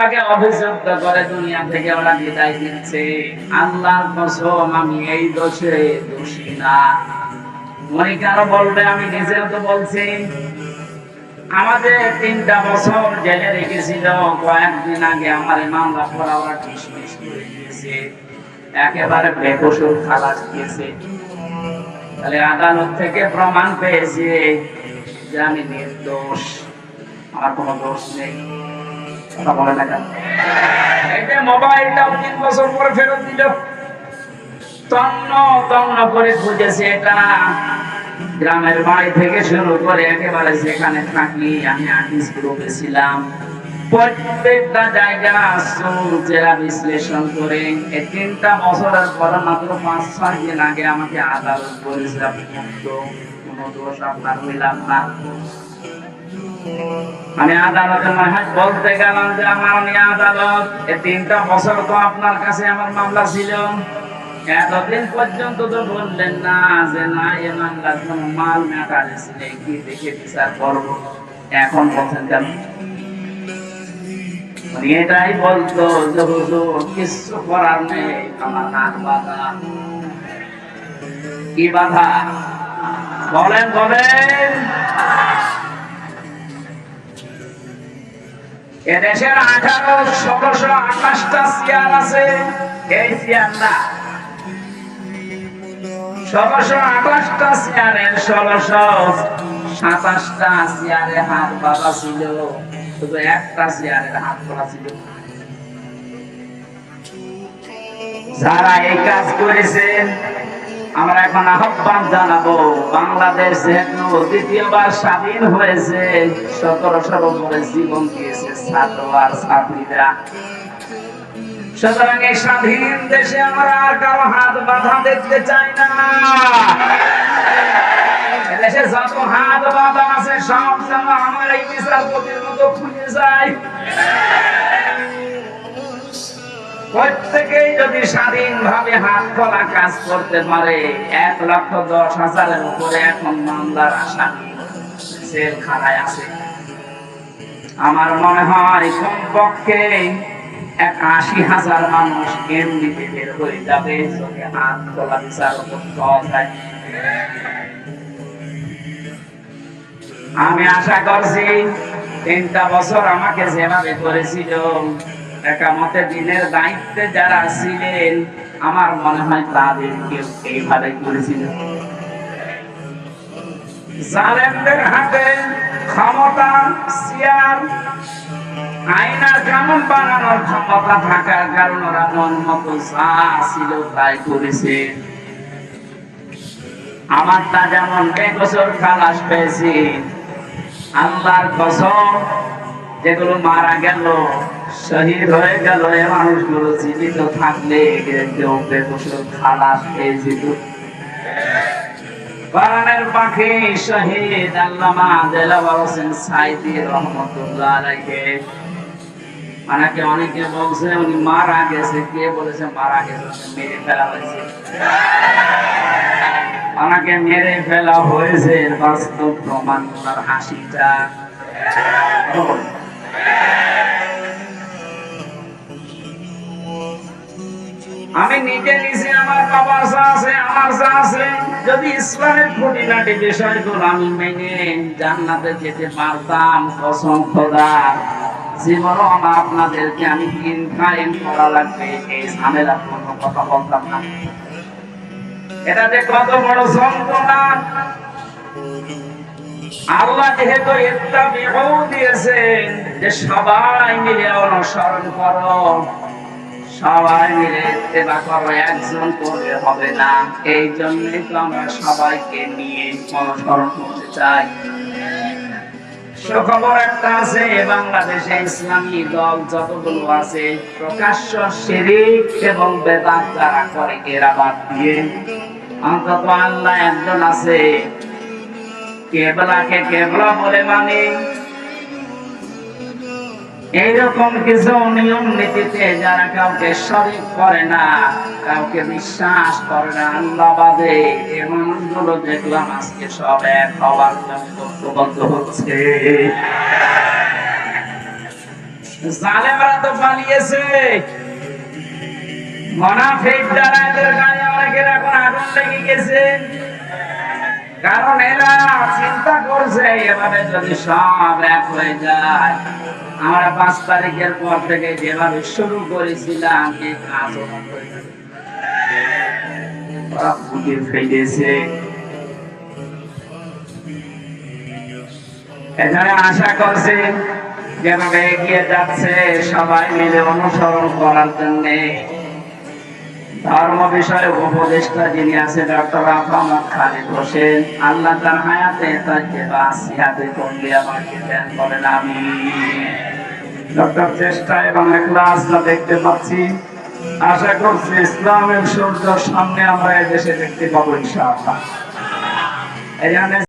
তাকে অভিযুক্ত করে দুনিয়া থেকে ওরা বিদায় দিচ্ছে। আল্লাহর কসম আমি এই দোষে দোষী না। মনে কেন বলবে, আমি নিজেও তো বলছি। আমাদের 3টা বছর জেলে রেখেছিল, কয়েকদিন আগে আমার মামলা করা ওরা ডিসমিস করে দিয়েছে, একেবারে বেকসুর খালাস দিয়েছে। তাহলে আদালত থেকে প্রমাণ পেয়েছে যে আমি নির্দোষ, আমার কোনো দোষ নেই। কথা বলে না কেন? এই যে মোবাইলটাও 3 বছর পরে ফেরত দিল, তন্ন তন্ন করে খুঁজেছে। এটা গ্রামের বাড়ি থেকে শুরু করে একেবারে যেখানে থাকি, আমি আর্টিস গ্রুপে ছিলাম, প্রত্যেকটা জায়গা জেলা বিশ্লেষণ করে এই 3টা বছরের পর মাত্র 5-6 দিন আগে আমাকে আদালত বলেছে আপনি মুক্ত, কোনো দোষ আপনার হইলাম না। আমি আদালতে বলতে গেলাম যে আমার আদালত, এই 3টা বছর তো আপনার কাছে আমার মামলা ছিল, এতদিন পর্যন্ত তো বললেন না যে না এ মামলার কোনো মাল ম্যাটার নেই, কি দেখে বিচার করবো, এখন বলছেন কেন? এটাই বলতো যে হুজুর কিছু করার নেই, আমার নাক বাঁধা। কি বাধা বলেন বলেন? এদেশের 1728টা চেয়ার আছে, এই চেয়ার না, 1728টা চেয়ারের 1627টা চেয়ারে হাত বাঁধা ছিল, শুধু একটা চেয়ারের হাত খোলা ছিল। যারা এই কাজ করেছেন, আমরা এখন আহ্বান জানাবো, বাংলাদেশ যেহেতু দ্বিতীয়বার স্বাধীন হয়েছে, 1700 উপরে জীবন দিয়েছে ছাত্র আর ছাত্রীরা। সুতরাং এই স্বাধীন দেশে আমরা আর কারো হাত বাঁধা দেখতে চাই না। দেশে যত হাত বাঁধা আছে সব যেন আমার এই বিচারপতির মতো খুলে যায়। প্রত্যেকেই যদি স্বাধীনভাবে হাত খোলা কাজ করতে পারে, 1,10,000-এর উপরে এখন মামলার আসামি জেলখানায় আছে। আমার মনে হয় কমপক্ষে 81,000 মানুষ এমনিতে বের হয়ে যাবে যদি হাত খোলা বিচার পাওয়া যায়। আমি আশা করছি 3টা বছর আমাকে যেভাবে করেছিল, একামতে দিনের দায়িত্বে যারা ছিলেন, আমার মনে হয় তাদেরকেও এইভাবে করেছিল। জালেমদের হাতে ক্ষমতা, চেয়ার, আইনার কানুন বানানোর ক্ষমতা থাকার কারণে ওরা মন মতো যা ছিল তাই করেছে। আমারটা যেমন বেকসুর খালাস পেয়েছি, আল্লাহর কসম যেগুলো মারা গেল, শহীদ হয়ে গেল, এই মানুষগুলো জীবিত থাকলে কেউ বেকসুর খালাস পেয়েছিল। কোরআনের পাখি শহীদ আল্লামা দেলাওয়ার হোসেন সাঈদী রহমাতুল্লাহ আলাইহি, অনেকে অনেকে বলছে উনি মারা গেছে, কে বলেছে মারা গেছে? মেরে ফেলা হয়েছে। ওনাকে মেরে ফেলা হয়েছে, বাস্তব প্রমাণ ওনার হাসিটা। আমি নিজে নিজে আমার বাবার যা আছে, আমার যা আছে, যদি ইসলামের খুঁটিনাটি বিষয়গুলো আমি মেনে জান্নাতে যেতে পারতাম, কসম খোদার জীবনও আপনাদেরকে আমি ইনকাম করা লাগবে এই ঝামেলার কোনো কথা বলতাম না। এটা যে কত বড় যন্ত্রণা! আল্লাহ যেহেতু ইত্তাবিউ দিয়েছেন যে সবাই মিলে অনুসরণ করো, সবাই মিলে ইত্তেবা করো, একজন করলে হবে না, এই জন্যই তো আমরা সবাইকে নিয়ে অনুসরণ করতে চাই। সুখবর একটা আছে, বাংলাদেশে ইসলামী দল যতগুলো আছে, প্রকাশ্য শিরক এবং বেদাত যারা করে এরা বাদ দিয়ে অন্তত আল্লাহ একজন আছে, কেবলাকে কেবলা বলে মানে, এইরকম কিছু নিয়ম নীতিতে যারা কাউকে শরীক করে না, কাউকে বিশ্বাস করে না, আল্লাহ বাদে, এই মানুষগুলো দেখলাম আজকে সব এক হওয়ার জন্য বদ্ধ হচ্ছে। জালেমরা তো পালিয়েছে, মুনাফিক যারা এদের গায়ে অনেকের এখন আগুন লেগে গেছে, কারণ এরা চিন্তা করছে এভাবে যদি সব এক হয়ে যায়, আমরা 5 তারিখের পর থেকে যেভাবে শুরু করেছিলাম এই কাজ ওরা ফুটে ফেলেছে। এখানে আশা করছি যেভাবে এগিয়ে যাচ্ছে সবাই মিলে অনুসরণ করার জন্য ধর্ম বিষয়ে উপদেষ্টা যিনি আছে ডক্টর আহমদ খালিদ হোসেন, আল্লাহ তার হায়াতে তাজ্জেবা সিহাতে করলে আমাকে দেন, বলেন আমিন। ডক্টর চেষ্টা এবং ইখলাসটা দেখতে পাচ্ছি, আশা করছি ইসলামের সূর্য সামনে আমরা এই দেশে দেখতে পাবো ইনশাআল্লাহ। এই